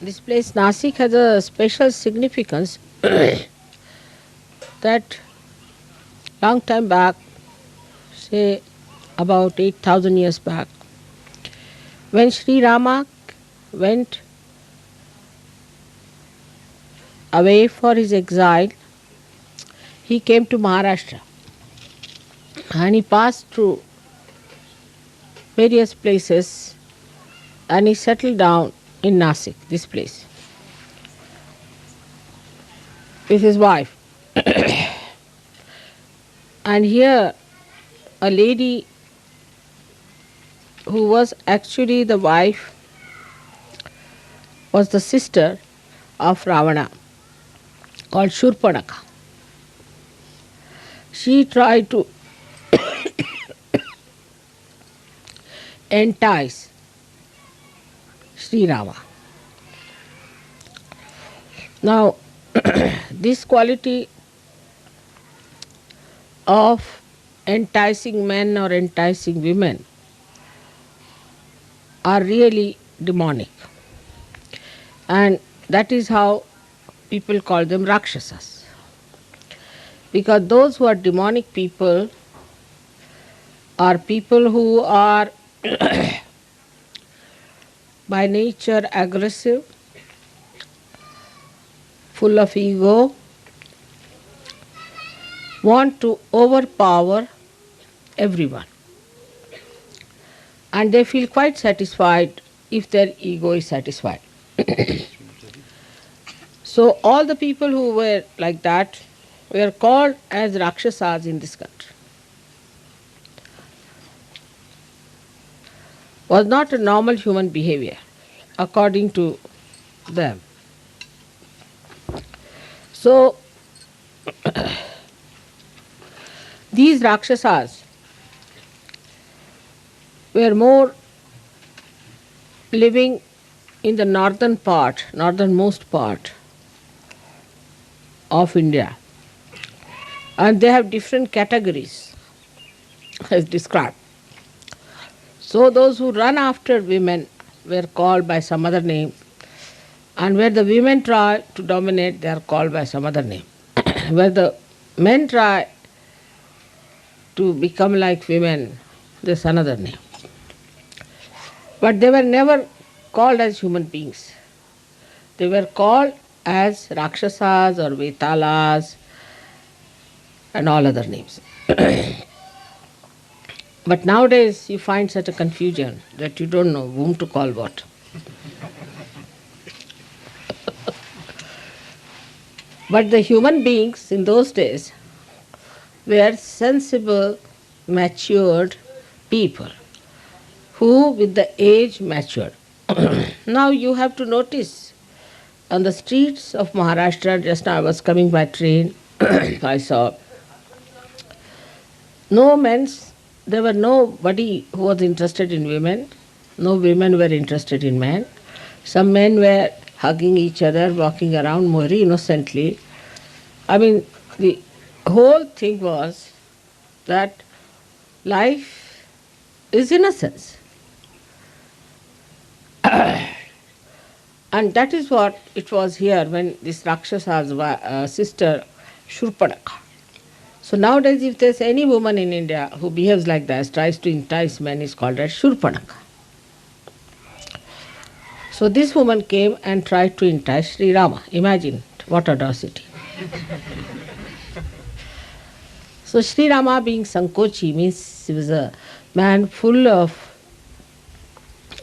This place Nasik has a special significance that long time back, say about 8,000 years back, when Sri Rama went away for his exile, he came to Maharashtra and he passed through various places and he settled down in Nasik, this place, with his wife. And here, a lady who was actually the wife was the sister of Ravana, called Shurpanakha. She tried to entice Sri Rama. Now, this quality of enticing men or enticing women are really demonic. And that is how people call them Rakshasas. Because those who are demonic people are people who are by nature aggressive, full of ego, want to overpower everyone. And they feel quite satisfied if their ego is satisfied. So all the people who were like that were called as Rakshasas in this country. Was not a normal human behavior according to them. So these Rakshasas were more living in the northernmost part of India. And they have different categories as described. So those who run after women were called by some other name, and where the women try to dominate, they are called by some other name. Where the men try to become like women, there's another name. But they were never called as human beings. They were called as Rakshasas or Vetalas and all other names. But nowadays you find such a confusion that you don't know whom to call what. But the human beings in those days were sensible, matured people who with the age matured. Now you have to notice on the streets of Maharashtra, just now I was coming by train, I saw there were nobody who was interested in women, no women were interested in men. Some men were hugging each other, walking around very innocently. I mean, the whole thing was that life is innocence. And that is what it was here when this Rakshasa's sister Shurpanakha. So nowadays if there's any woman in India who behaves like that, tries to entice men, is called as Shurpanakha. So this woman came and tried to entice Sri Rama. Imagine what audacity. So Sri Rama, being Sankochi, means he was a man full of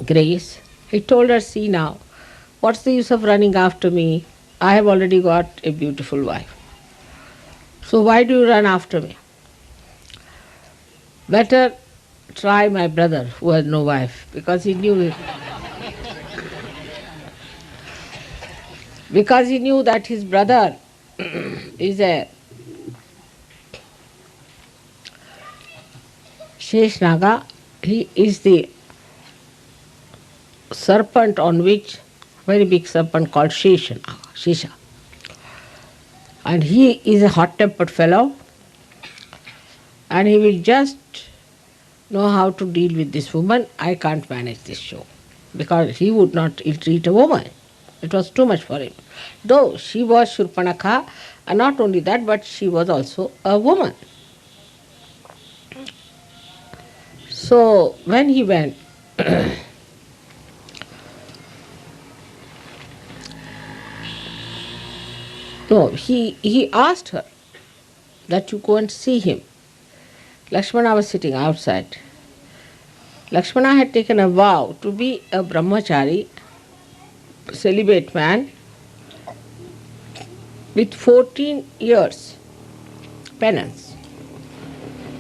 grace. He told her, see now, what's the use of running after me? I have already got a beautiful wife. So why do you run after me? Better try my brother who has no wife, because he knew it. Because he knew that his brother is a Sheshnaga. He is the serpent on which, very big serpent called Shesha. And he is a hot-tempered fellow, and he will just know how to deal with this woman. I can't manage this show, because he would not ill-treat a woman. It was too much for him. Though she was Shurpanakha, and not only that, but she was also a woman. So when he went, no, he asked her that you go and see him. Lakshmana was sitting outside. Lakshmana had taken a vow to be a brahmachari, celibate man, with 14 years penance.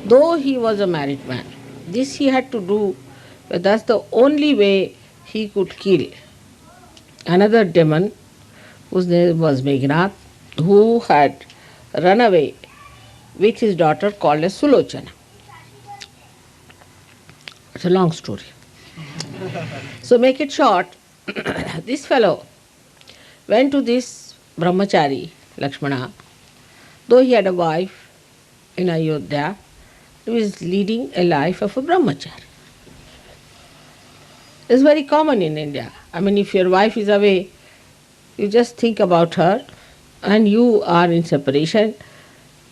Though he was a married man, this he had to do, but that's the only way he could kill another demon whose name was Meghnad, who had run away with his daughter called as Sulochana. It's a long story. So make it short, this fellow went to this brahmachari, Lakshmana, though he had a wife in Ayodhya, he was leading a life of a brahmachari. It's very common in India. I mean, if your wife is away, you just think about her and you are in separation,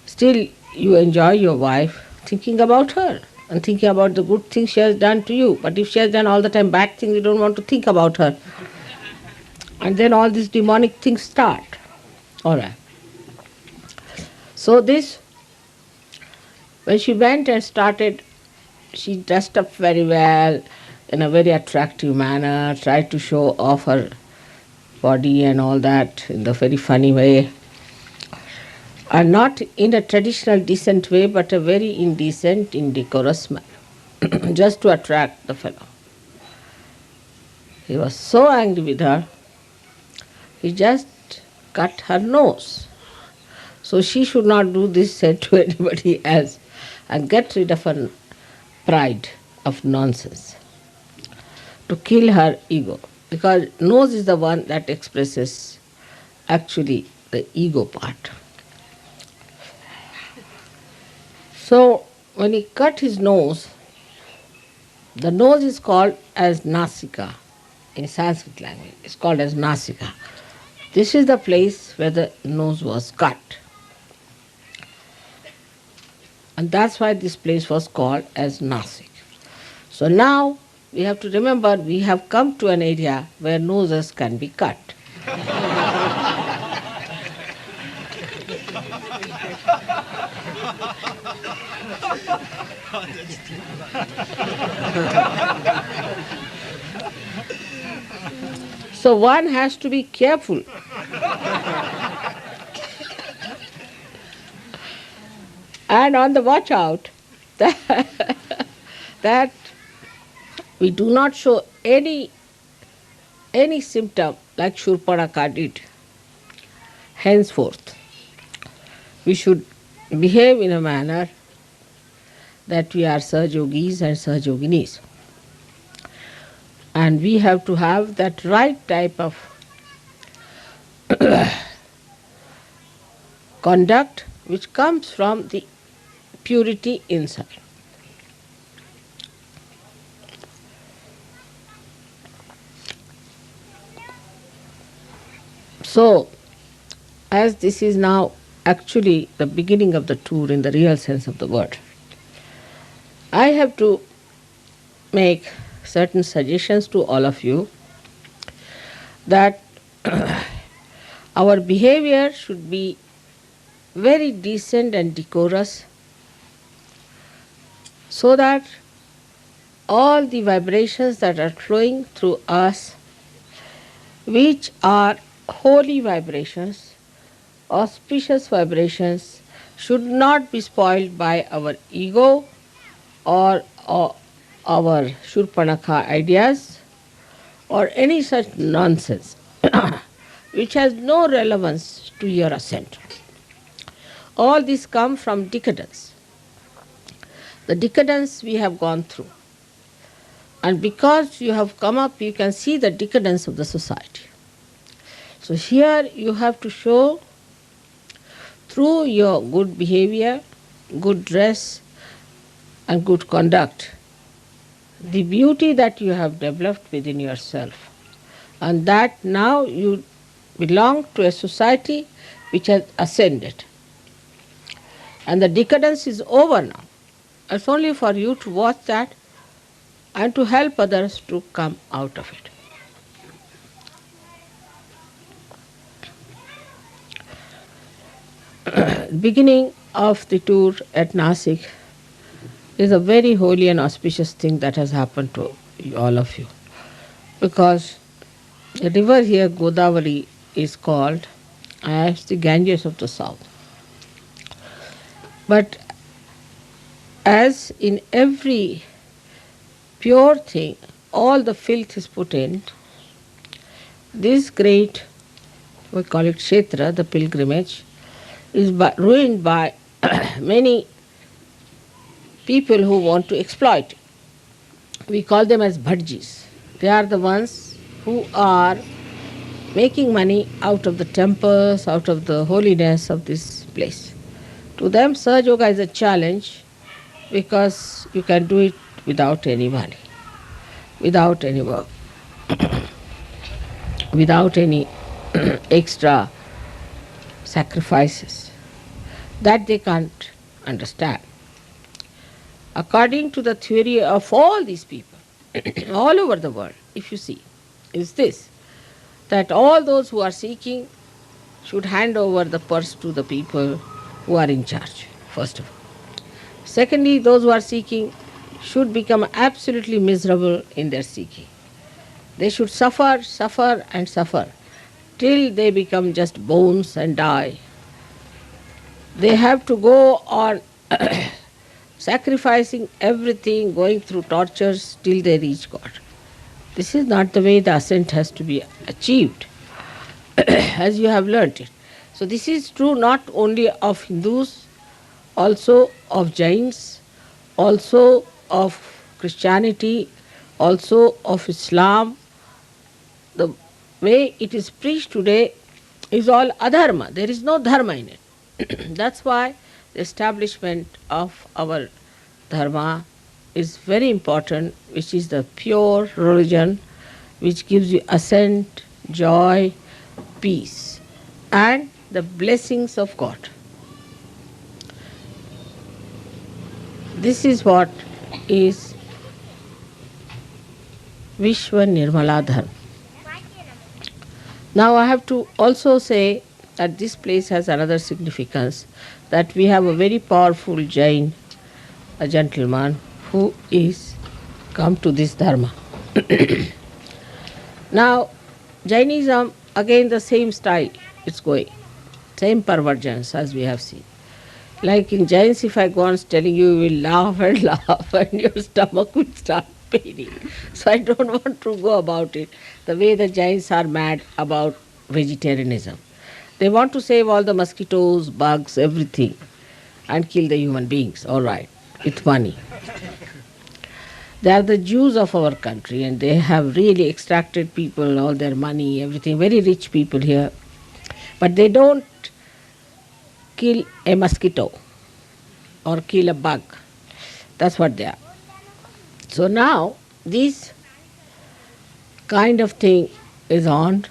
still you enjoy your wife thinking about her and thinking about the good things she has done to you. But if she has done all the time bad things, you don't want to think about her. And then all these demonic things start. All right. So this, when she went and started, she dressed up very well, in a very attractive manner, tried to show off her body and all that in the very funny way. And not in a traditional decent way, but a very indecent, indecorous manner, just to attract the fellow. He was so angry with her, he just cut her nose. So she should not do this, said to anybody else, and get rid of her pride of nonsense, to kill her ego. Because nose is the one that expresses actually the ego part. So when he cut his nose, the nose is called as Nasika in Sanskrit language. It's called as Nasika. This is the place where the nose was cut. And that's why this place was called as Nasik. So now we have to remember we have come to an area where noses can be cut. So one has to be careful. And on the watch out that we do not show any symptom like Shurpanakha did. Henceforth, we should behave in a manner that we are Sahajogis and Sahajoginis. And we have to have that right type of conduct which comes from the purity inside. So, as this is now actually the beginning of the tour in the real sense of the word, I have to make certain suggestions to all of you that our behavior should be very decent and decorous, so that all the vibrations that are flowing through us, which are holy vibrations, auspicious vibrations, should not be spoiled by our ego or our Shurpanakha ideas or any such nonsense which has no relevance to your ascent. All this come from decadence. The decadence we have gone through. And because you have come up, you can see the decadence of the society. So here you have to show through your good behavior, good dress and good conduct, the beauty that you have developed within yourself. and that now you belong to a society which has ascended. And the decadence is over now. It's only for you to watch that and to help others to come out of it. Beginning of the tour at Nasik is a very holy and auspicious thing that has happened to all of you. Because the river here, Godavari, is called as the Ganges of the south. But as in every pure thing, all the filth is put in, this great, we call it Kshetra, the pilgrimage, is ruined by many people who want to exploit it. We call them as bhajis. They are the ones who are making money out of the temples, out of the holiness of this place. To them, Sahaja Yoga is a challenge because you can do it without any money, without any work, without any extra sacrifices. That they can't understand. According to the theory of all these people, all over the world, if you see, is this, that all those who are seeking should hand over the purse to the people who are in charge, first of all. Secondly, those who are seeking should become absolutely miserable in their seeking. They should suffer, suffer, and suffer till they become just bones and die. They have to go on sacrificing everything, going through tortures till they reach God. This is not the way the ascent has to be achieved, as you have learnt it. So this is true not only of Hindus, also of Jains, also of Christianity, also of Islam. The way it is preached today is all adharma. There is no dharma in it. That's why the establishment of our dharma is very important, which is the pure religion, which gives you ascent, joy, peace, and the blessings of God. This is what is Vishwa Nirmala Dharma. Now I have to also say that this place has another significance, that we have a very powerful Jain, a gentleman, who is come to this Dharma. Now, Jainism, again the same style it's going, same perversions as we have seen. Like in Jains, if I go on telling you, you will laugh and laugh and your stomach will start paining. So I don't want to go about it. The way the Jains are mad about vegetarianism. They want to save all the mosquitoes, bugs, everything, and kill the human beings, all right, with money. They are the Jews of our country, and they have really extracted people, all their money, everything, very rich people here. But they don't kill a mosquito or kill a bug. That's what they are. So now this kind of thing is on.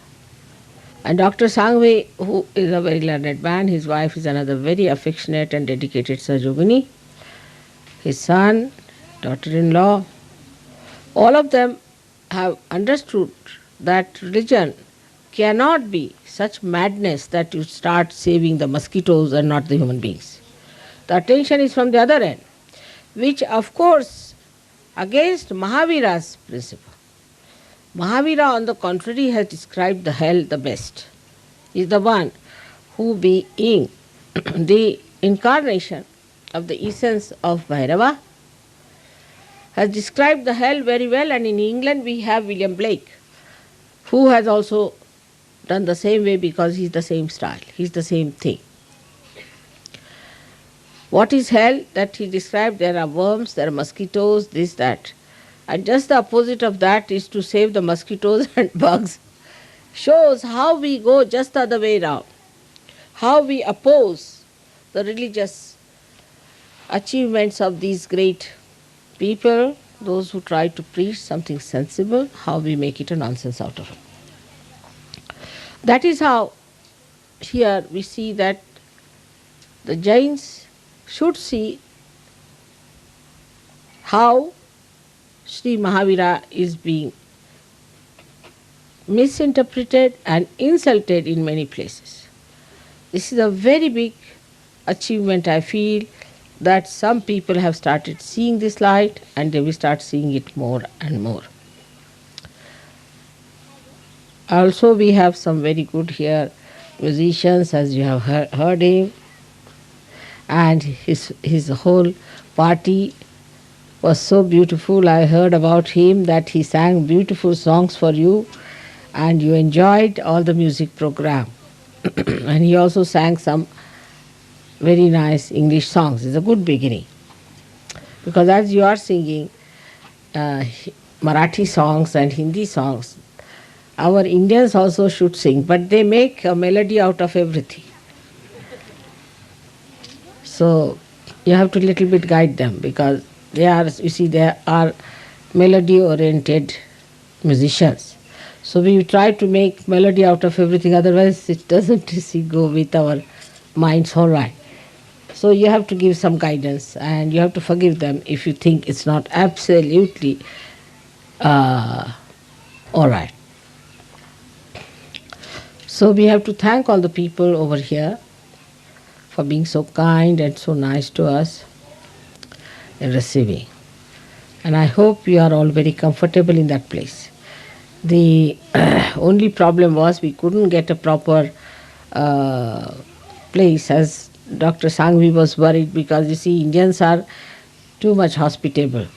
And Dr. Sangve, who is a very learned man, his wife is another very affectionate and dedicated Sahajogini, his son, daughter-in-law, all of them have understood that religion cannot be such madness that you start saving the mosquitoes and not the human beings. The attention is from the other end, which of course against Mahavira's principle. Mahavira, on the contrary, has described the hell the best. He is the one who, being the incarnation of the essence of Bhairava, has described the hell very well, and in England we have William Blake, who has also done the same way because he is the same style, he is the same thing. What is hell? That he described, there are worms, there are mosquitoes, this, that. And just the opposite of that is to save the mosquitoes and bugs. Shows how we go just the other way around, how we oppose the religious achievements of these great people, those who try to preach something sensible, how we make it a nonsense out of it. That is how here we see that the Jains should see how Sri Mahavira is being misinterpreted and insulted in many places. This is a very big achievement, I feel, that some people have started seeing this light and they will start seeing it more and more. Also, we have some very good here musicians, as you have heard him, and his whole party was so beautiful. I heard about him that he sang beautiful songs for you, and you enjoyed all the music program. And he also sang some very nice English songs. It's a good beginning. Because as you are singing Marathi songs and Hindi songs, our Indians also should sing, but they make a melody out of everything. So you have to little bit guide them because they are, you see, they are melody oriented musicians. So we try to make melody out of everything, otherwise it doesn't go with our minds all right. So you have to give some guidance and you have to forgive them if you think it's not absolutely all right. So we have to thank all the people over here for being so kind and so nice to us in receiving. And I hope you are all very comfortable in that place. The only problem was we couldn't get a proper place, as Dr. Sangvi was worried, because you see Indians are too much hospitable.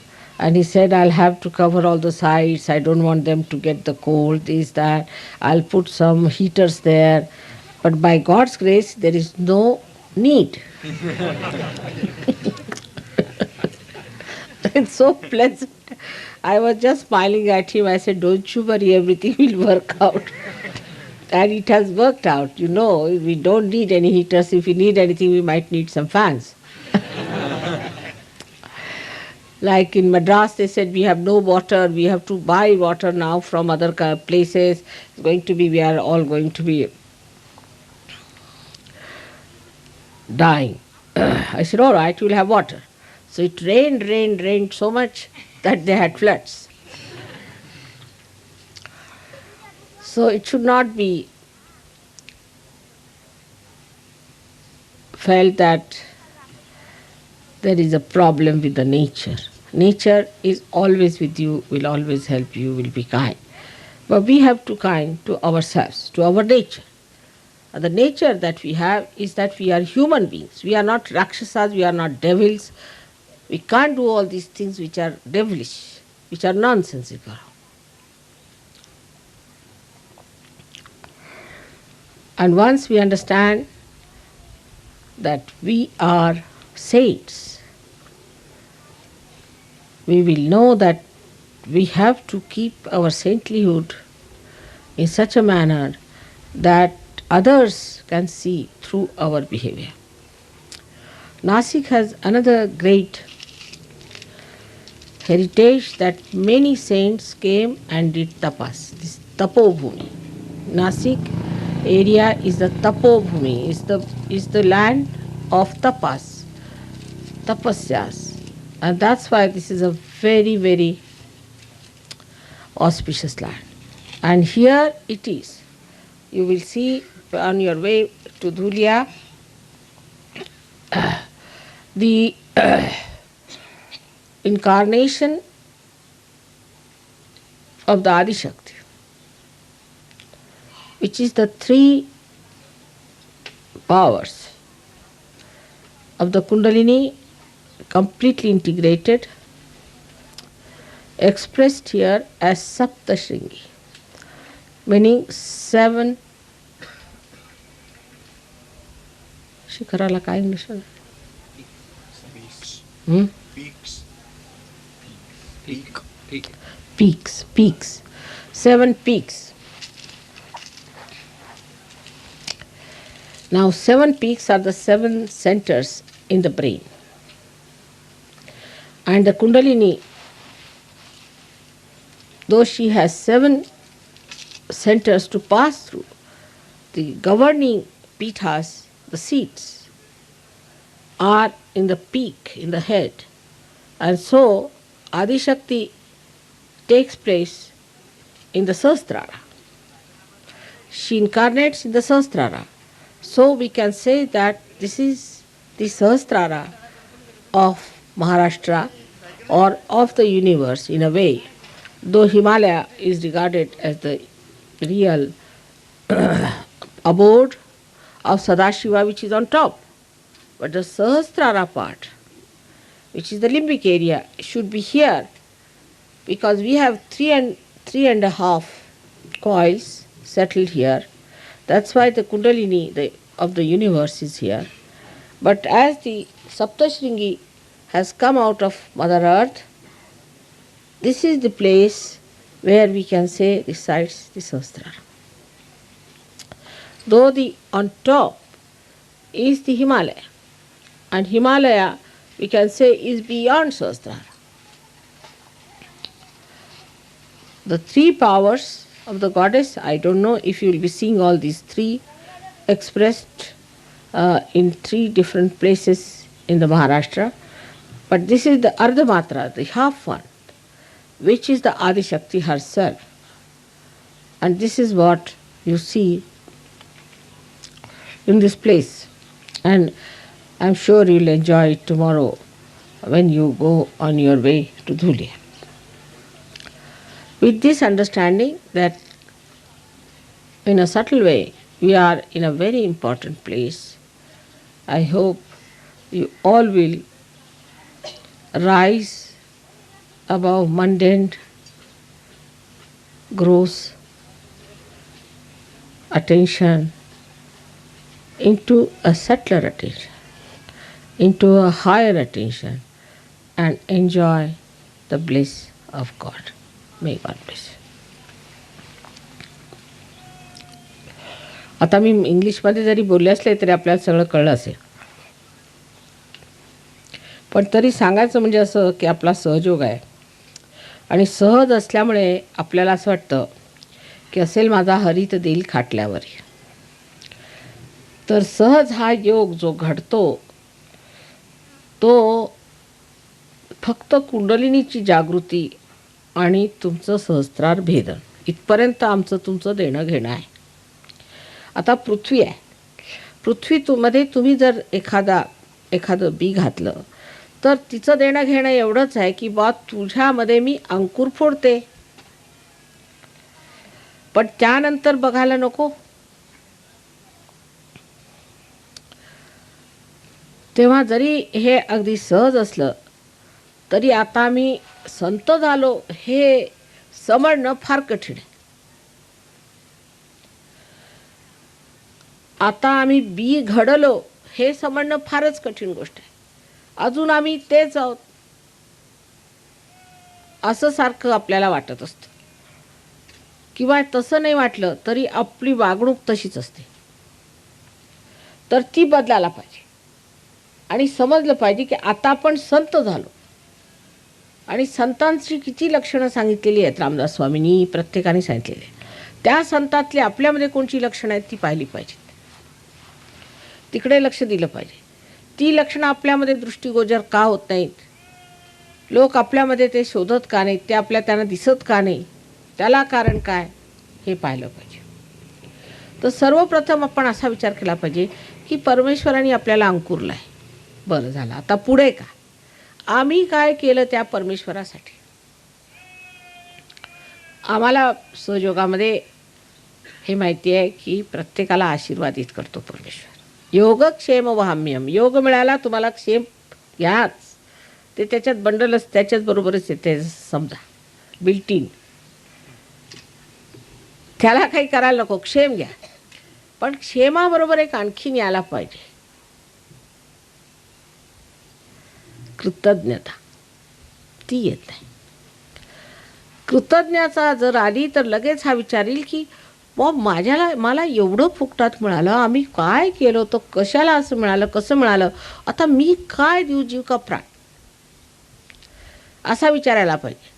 And he said, I'll have to cover all the sides, I don't want them to get the cold, this, that. I'll put some heaters there. But by God's grace, there is no need. It's so pleasant. I was just smiling at him. I said, don't you worry, everything will work out. And it has worked out. You know, we don't need any heaters. If we need anything, we might need some fans. Like in Madras, they said we have no water. We have to buy water now from other places. It's going to be, we are all going to be dying. I said, all right, we'll have water. So it rained so much that they had floods. So it should not be felt that there is a problem with the nature. Nature is always with you, will always help you, will be kind. But we have to kind to ourselves, to our nature. And the nature that we have is that we are human beings. We are not Rakshasas, we are not devils. We can't do all these things which are devilish, which are nonsensical. And once we understand that we are saints, we will know that we have to keep our saintlyhood in such a manner that others can see through our behavior. Nasik has another great heritage that many saints came and did tapas. This Tapobhumi. Nasik area is the Tapobhumi, is the land of tapas, tapasyas. And that's why this is a very, very auspicious land. And here it is. You will see on your way to Dhulia the incarnation of the Adi Shakti, which is the three powers of the Kundalini completely integrated, expressed here as Saptashringi, meaning 7. Shikarala काय English? Peaks. 7 peaks. Now 7 peaks are the 7 centers in the brain. And the Kundalini, though she has 7 centers to pass through, the governing pithas, the seats, are in the peak, in the head. And so Adishakti takes place in the Sahasrara. She incarnates in the Sahasrara. So we can say that this is the Sahasrara of Maharashtra or of the universe in a way, though Himalaya is regarded as the real abode of Sadashiva, which is on top. But the Sahasrara part, which is the limbic area, should be here because we have three and a half coils settled here. That's why the Kundalini of the universe is here. But as the Saptashringi has come out of Mother Earth, this is the place where we can say resides the Sahasrara. Though the on top is the Himalaya, and Himalaya we can say is beyond Sahasrara. The three powers of the goddess, I don't know if you will be seeing all these three expressed in three different places in the Maharashtra, but this is the Ardhamatra, the half one, which is the Adishakti herself. And this is what you see in this place. And I'm sure you'll enjoy it tomorrow when you go on your way to Dhulia. With this understanding that in a subtle way we are in a very important place, I hope you all will rise above mundane, gross attention into a subtler attention, into a higher attention, and enjoy the bliss of God. May God bless you. आता मी इंग्लिशमध्ये जरी बोलले असले तरी आपल्याला सगळं कळलं असेल, पण तरी सांगायचं म्हणजे असं की आपला सहयोग आहे आणि सहज असल्यामुळे आपल्याला असं वाटतं की असेल माझा हरी तर देईल खाटल्यावर. तर सहज हा योग जो घडतो तो फक्त कुंडलिनीची जागृती आणि तुमचं सहस्त्रार भेदन इथपर्यंत आमचं तुमचं देणं घेणं आहे. आता पृथ्वी आहे, पृथ्वीमध्ये तुम्ही जर एखादं बी घातलं तर तिचं देणं घेणं एवढंच आहे की बा तुझ्यामध्ये मी अंकुर फोडते, पण त्यानंतर बघायला नको. तेव्हा जरी हे अगदी सहज असलं तरी आता मी संत झालो हे समजणं फार कठीण आहे. आता आम्ही बी घडलो हे समजणं फारच कठीण गोष्ट आहे. अजून आम्ही तेच आहोत असं सारखं आपल्याला वाटत असतं, किंवा तसं नाही वाटलं तरी आपली वागणूक तशीच असते. तर ती बदलायला पाहिजे आणि समजलं पाहिजे की आता आपण संत झालो. आणि संतांची किती लक्षणं सांगितलेली आहेत रामदास स्वामींनी, प्रत्येकाने सांगितलेली आहेत. त्या संतातली आपल्यामध्ये कोणची लक्षणं आहेत ती पाहिली पाहिजेत, तिकडे लक्ष दिलं पाहिजे. ती लक्षणं आपल्यामध्ये दृष्टिगोचर का होत नाहीत, लोक आपल्यामध्ये ते शोधत का नाहीत, ते त्यांना दिसत का नाही, त्याला कारण काय हे पाहिलं पाहिजे. तर सर्वप्रथम आपण असा विचार केला पाहिजे की परमेश्वराने आपल्याला अंकुरलं आहे, बरं झालं, आता पुढे का, आम्ही काय केलं त्या परमेश्वरासाठी. आम्हाला सहयोगामध्ये हे माहिती आहे की प्रत्येकाला आशीर्वादित करतो परमेश्वर. योगक्षेम वहाम्यम, योग मिळाला तुम्हाला क्षेम घ्याच, ते त्याच्यात बंडलच त्याच्याच बरोबरच येते, समजा बिल्ट इन, त्याला काही करायला नको, क्षेम घ्या. पण क्षेमाबरोबर एक आणखीन यायला पाहिजे कृतज्ञता, ती येत नाही. कृतज्ञता जर आली तर लगेच हा विचार येईल की मला एवढं फुकटात मिळालं, आम्ही काय केलं होतं, कशाला असं मिळालं, कसं मिळालं, आता मी काय देऊ जीव का प्राण, असा विचारायला पाहिजे.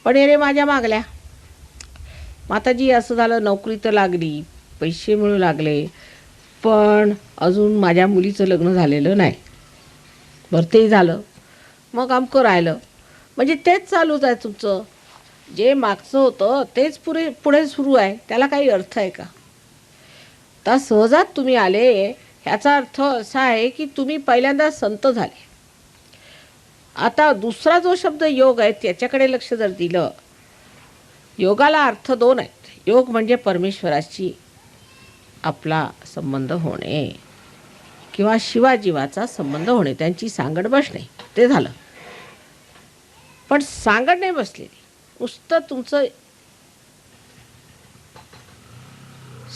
पण रे माझ्या मागल्या माताजी असं झालं, नोकरी तर लागली, पैसे मिळू लागले, पण अजून माझ्या मुलीचं लग्न झालेलं नाही. बरं तेही झालं, मग अमकं राहिलं. म्हणजे तेच चालूच आहे तुमचं. जे मागचं होतं तेच पुढे सुरू आहे. त्याला काही अर्थ आहे का? तर सहजात तुम्ही आले ह्याचा अर्थ असा आहे की तुम्ही पहिल्यांदा संत झाले. आता दुसरा जो शब्द योग आहे त्याच्याकडे लक्ष जर दिलं, योगाला अर्थ दोन आहेत. योग म्हणजे परमेश्वराशी आपला संबंध होणे किंवा शिवाजीवाचा संबंध होणे, त्यांची सांगड बसणे, ते झालं. पण सांगड नाही बसलेली, नुसतं तुमचं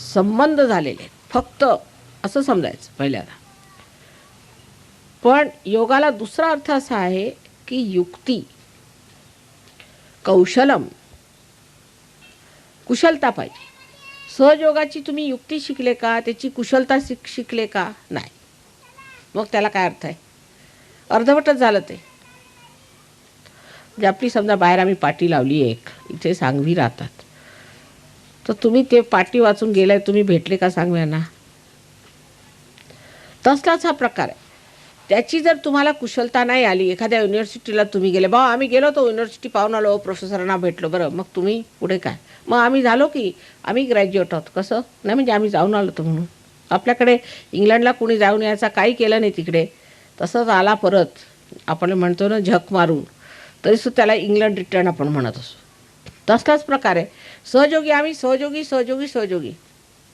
संबंध झालेले फक्त, असं समजायचं पहिल्यांदा. पण योगाला दुसरा अर्थ असा आहे की युक्ती, कौशलम, कुशलता पाहिजे. सहजयोगाची तुम्ही युक्ती शिकले का? त्याची कुशलता शिकले का? नाही. मग त्याला काय अर्थ आहे? अर्धवटच झालं ते. म्हणजे आपली समजा बाहेर आम्ही पाटी लावली एक, इथे सांगवी राहतात, तर तुम्ही ते पाटी वाचून गेलाय, तुम्ही भेटले का सांगव्यांना? तसलाच हा प्रकार आहे. त्याची जर तुम्हाला कुशलता नाही आली, एखाद्या युनिव्हर्सिटीला तुम्ही गेले, बा आम्ही गेलो तो युनिव्हर्सिटी पाहून आलो, प्रोफेसरांना भेटलो, बरं मग तुम्ही पुढे काय? मग आम्ही झालो की आम्ही ग्रॅज्युएट आहोत. कसं नाही? म्हणजे आम्ही जाऊन आलो होतो म्हणून. आपल्याकडे इंग्लंडला कुणी जाऊन यायचा काही केलं नाही तिकडे, तसंच आला परत. आपण म्हणतो ना झक मारून, तरीसुद्धा त्याला इंग्लंड रिटर्न आपण म्हणत असो. तसलाच प्रकार आहे. सहयोगी, आम्ही सहयोगी,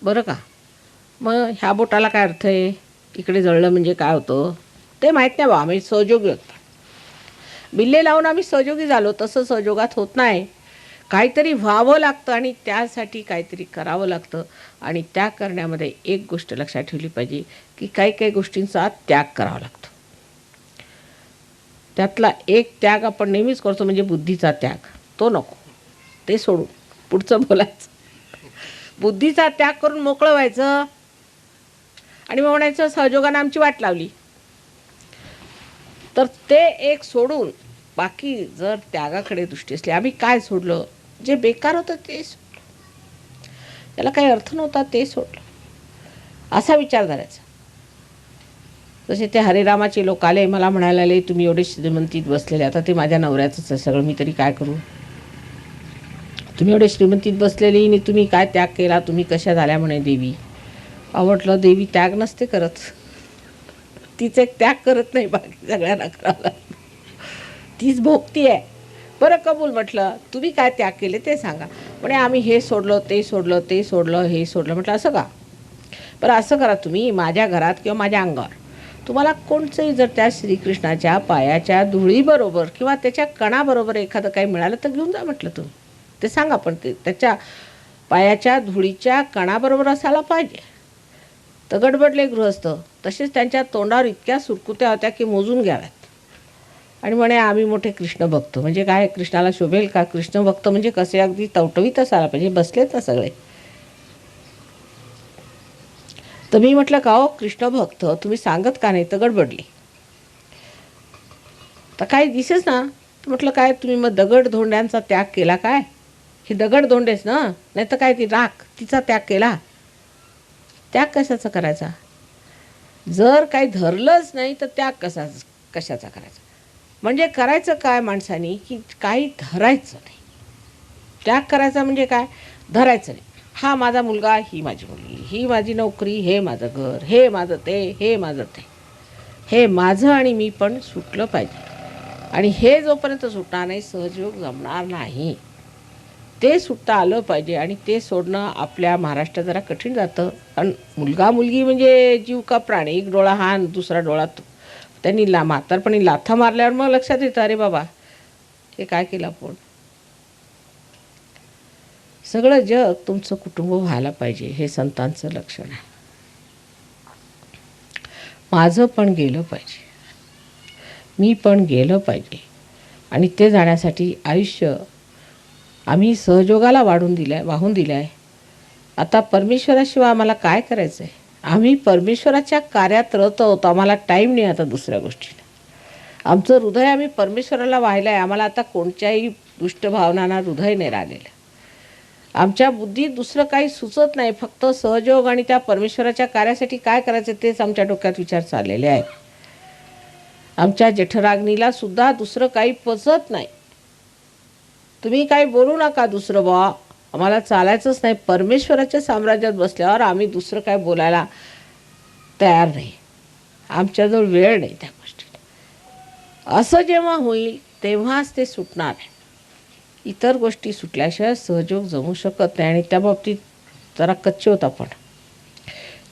बरं का? मग ह्या बोटाला काय अर्थ आहे? इकडे जळलं म्हणजे काय होतं ते माहीत नाही बा. आम्ही सहयोगी होतो, बिल्ले लावून आम्ही सहयोगी झालो. तसं सहयोगात होत नाही. काहीतरी व्हावं लागतं आणि त्यासाठी काहीतरी करावं लागतं. आणि त्याग करण्यामध्ये एक गोष्ट लक्षात ठेवली पाहिजे की काही गोष्टींचा त्याग करावा लागतो. त्यातला एक त्याग आपण नेहमीच करतो, म्हणजे बुद्धीचा त्याग. तो नको, ते सोडून पुढचं बोलायचं. बुद्धीचा त्याग करून मोकळं व्हायचं आणि मग म्हणायचं सहयोगानं आमची वाट लावली. तर ते एक सोडून बाकी जर त्यागाकडे दृष्टी असली, आम्ही काय सोडलं? जे बेकार होतं ते सोडलं, त्याला काही अर्थ नव्हता ते सोडलं, असा विचार करायचा. जसे ते हरेरामाचे लोक आले, मला म्हणायला आले तुम्ही एवढे श्रीमंतीत बसलेले, आता ते माझ्या नवऱ्याचंच आहे सगळं, मी तरी काय करू? तुम्ही एवढे श्रीमंतीत बसलेली आणि तुम्ही काय त्याग केला? तुम्ही कशा झाल्या म्हणे देवी? आवडलं, देवी त्याग नसते करत, तीच एक त्याग करत नाही, बाकी सगळ्यांना करावं, तीच भोगती आहे. बरं कबूल, म्हटलं तुम्ही काय त्याग केले ते सांगा. म्हणे आम्ही हे सोडलं, ते सोडलं, ते सोडलं, हे सोडलं. म्हटलं असं का? बरं असं करा, तुम्ही माझ्या घरात किंवा माझ्या अंगावर तुम्हाला कोणचंही जर त्या श्रीकृष्णाच्या पायाच्या धुळीबरोबर किंवा त्याच्या कणाबरोबर एखादं काही मिळालं तर घेऊन जा म्हटलं. तुम्ही ते सांगा, पण ते त्याच्या पायाच्या धुळीच्या कणाबरोबर असायला पाहिजे. तर गडबडले गृहस्थ. तसेच त्यांच्या तोंडावर इतक्या सुरकुत्या होत्या की मोजून घ्याव्यात. आणि म्हणे आम्ही मोठे कृष्ण भक्त. म्हणजे काय, कृष्णाला शोभेल का? कृष्ण भक्त म्हणजे कसे? अगदी टवटवीत असायला पाहिजे. बसलेच ना सगळे. तर मी म्हटलं का हो कृष्ण भक्त, तुम्ही सांगत का नाही? तर गडबडली. तर काही दिसेच ना. तर म्हटलं काय तुम्ही मग दगड धोंड्यांचा त्याग केला काय? हे दगड धोंडेच ना, नाही तर काय ती राख, तिचा त्याग केला. त्याग कशाचा करायचा? जर काही धरलंच नाही तर त्याग कशाचा करायचा? म्हणजे करायचं काय माणसाने की काही धरायचं नाही. त्याग करायचा म्हणजे काय? धरायचं नाही. हा माझा मुलगा, ही माझी मुलगी, ही माझी नोकरी, हे माझं घर, हे माझं ते, हे माझं ते, हे माझं आणि मी पण सुटलं पाहिजे. आणि हे जोपर्यंत सुटणार नाही सहजयोग जमणार नाही. ते सुटता आलं पाहिजे. आणि ते सोडणं आपल्या महाराष्ट्रात जरा कठीण जातं. कारण मुलगा मुलगी म्हणजे जीव का प्राणी, एक डोळा हा आणि दुसरा डोळा तो. त्यांनी म्हातारपणी लाथा मारल्यावर मग लक्षात येतं, अरे बाबा हे काय केलं आपण. सगळं जग तुमचं कुटुंब व्हायला पाहिजे, हे संतांचं लक्षण आहे. माझं पण गेलं पाहिजे, मी पण गेलं पाहिजे. आणि ते जाण्यासाठी आयुष्य आम्ही सहयोगाला वाहून दिलं आहे. आता परमेश्वराशिवाय आम्हाला काय करायचं आहे? आम्ही परमेश्वराच्या कार्यात रत आहोत. आम्हाला टाईम नाही आता दुसऱ्या गोष्टीला. आमचं हृदय आम्ही परमेश्वराला वाहिलं आहे. आम्हाला आता कोणत्याही दुष्ट भावनांना हृदय नाही राहिलेलं. आमच्या बुद्धीत दुसरं काही सुचत नाही, फक्त सहयोग आणि त्या परमेश्वराच्या कार्यासाठी काय करायचं तेच आमच्या डोक्यात विचार चाललेले आहे. आमच्या जठराग्नीला सुद्धा दुसरं काही पचत नाही. तुम्ही काही बोलू नका दुसरं, बा आम्हाला चालायचंच नाही. परमेश्वराच्या साम्राज्यात बसल्यावर आम्ही दुसरं काय बोलायला तयार नाही. आमच्याजवळ वेळ नाही त्या गोष्टीला. असं जेव्हा होईल तेव्हाच ते सुटणार आहे. इतर गोष्टी सुटल्याशिवाय सहयोग जमू शकत नाही आणि त्या बाबतीत जरा कच्चे होत आपण.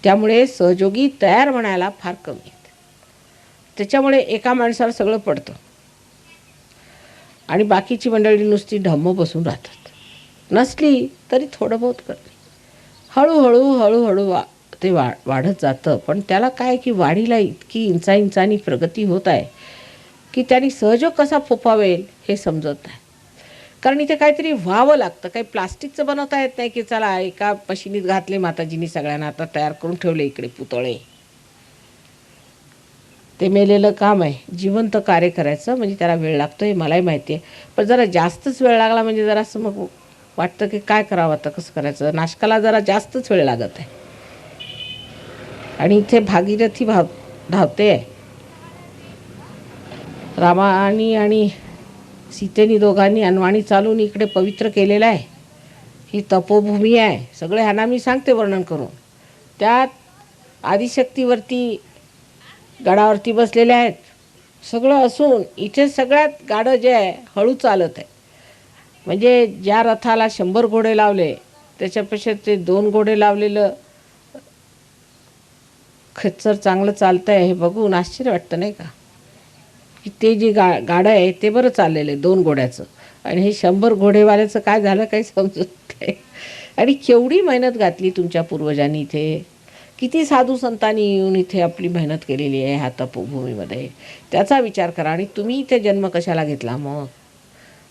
त्यामुळे सहयोगी तयार म्हणायला फार कमी आहेत. त्याच्यामुळे एका माणसाला सगळं पडतं आणि बाकीची मंडळी नुसती ढम्म बसून राहतात. नसली तरी थोडं बहुत करते. हळूहळू ते वाढत जातं. पण त्याला काय की वाढीला इतकी इंचांनी प्रगती होत आहे की त्यांनी सहयोग कसा फोफावेल हे समजत नाही. कारण इथे काहीतरी व्हावं लागतं. काही प्लास्टिकचं बनवता येत नाही की चला एका मशिनीत घातले माताजींनी सगळ्यांना, आता तयार करून ठेवले इकडे पुतळे. ते मेलेलं काम आहे. जिवंत कार्य करायचं म्हणजे त्याला वेळ लागतो, हे मलाही माहिती आहे. पण जरा जास्तच वेळ लागला म्हणजे जरा असं मग वाटतं की काय करावं आता, कसं करायचं. नाशकाला जरा जास्तच वेळ लागत आहे. आणि इथे भागीरथी धावते आहे. रामानी आणि सीतेनी दोघांनी अनवाणी चालून इकडे पवित्र केलेलं आहे. ही तपोभूमी आहे. सगळे ह्यांना मी सांगते वर्णन करून. त्यात आदिशक्तीवरती गडावरती बसलेले आहेत. सगळं असून इथे सगळ्यात गाडं जे आहे हळू चालत आहे. म्हणजे ज्या रथाला 100 घोडे लावले त्याच्यापेक्षा ते 2 घोडे लावलेलं खच्चर चांगलं चालतं आहे. हे बघून आश्चर्य वाटतं नाही का, की ते जे गाडं आहे ते बरं चाललेलं आहे 2 घोड्याचं, आणि हे 100 घोडेवाल्याचं काय झालं काही समजत नाही. आणि केवढी मेहनत घातली तुमच्या पूर्वजांनी इथे. किती साधू संतांनी येऊन इथे आपली मेहनत केलेली आहे ह्या तपोभूमीमध्ये. त्याचा विचार करा. आणि तुम्ही इथे जन्म कशाला घेतला मग,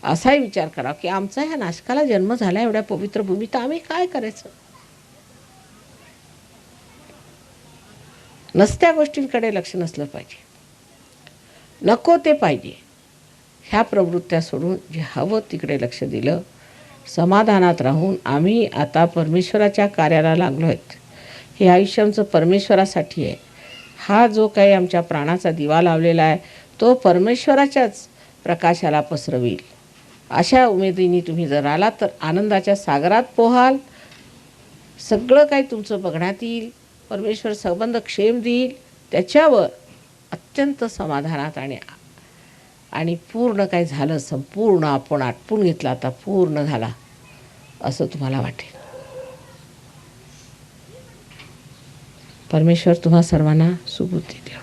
असाही विचार करा की आमचा ह्या नाशकाला जन्म झाला एवढ्या पवित्र भूमीत, तर आम्ही काय करायचं. नसत्या गोष्टींकडे लक्ष नसलं पाहिजे. नको ते पाहिजे. ह्या प्रवृत्त्या सोडून जे हवं तिकडे लक्ष दिलं, समाधानात राहून आम्ही आता परमेश्वराच्या कार्याला लागलो आहेत. हे आयुष्य आमचं परमेश्वरासाठी आहे. हा जो काही आमच्या प्राणाचा दिवा लावलेला आहे तो परमेश्वराच्याच प्रकाशाला पसरवील. अशा उमेदीने तुम्ही जर आलात तर आनंदाच्या सागरात पोहाल. सगळं काही तुमचं बघण्यात येईल. परमेश्वर संबंध क्षेम देईल. त्याच्यावर अत्यंत समाधानात आणि पूर्ण काय झालं, संपूर्ण आपण आटपून घेतला, आता पूर्ण झाला असं तुम्हाला वाटेल. परमेश्वर तुम्हा सर्वांना सुबुद्धी द्यावा.